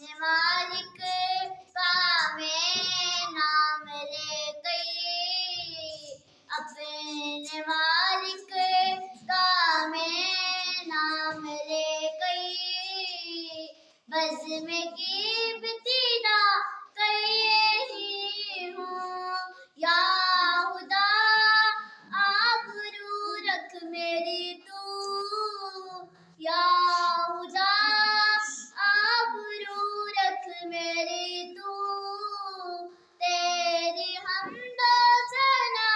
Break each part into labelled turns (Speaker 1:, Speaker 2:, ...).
Speaker 1: अपने मालिक का मैं नाम ले गई, अपने मालिक का मैं नाम ले गई। बस में की बितीदा कही हूँ, या खुदा आबरू रख मेरी तू, या खुदा आबरू रख मेरी तू। तेरी हमदो सना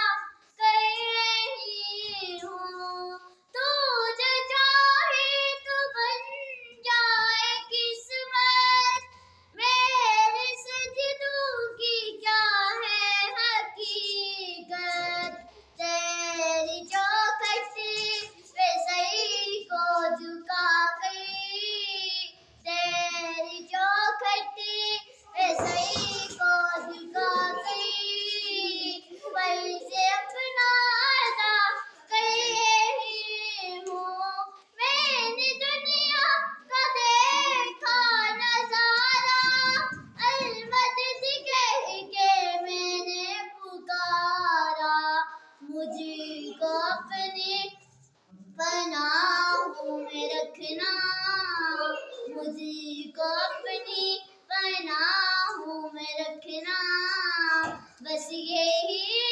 Speaker 1: कर रही हूँ, तू जो चाहे तो बन जाए किस्मत, मेरे सजदों की क्या है हकीकत। तेरी चौखट पे सही को झुका गई, तेरी चौखट पे सही को झुका गई। पल से अपना अदा कर रही हूँ, मैंने दुनिया का देखा नजारा, अलमदद कह के मैंने पुकारा। मुझको अपने पनाहों में रखना, मुझको अपनी पनाहों में रखना, बस यही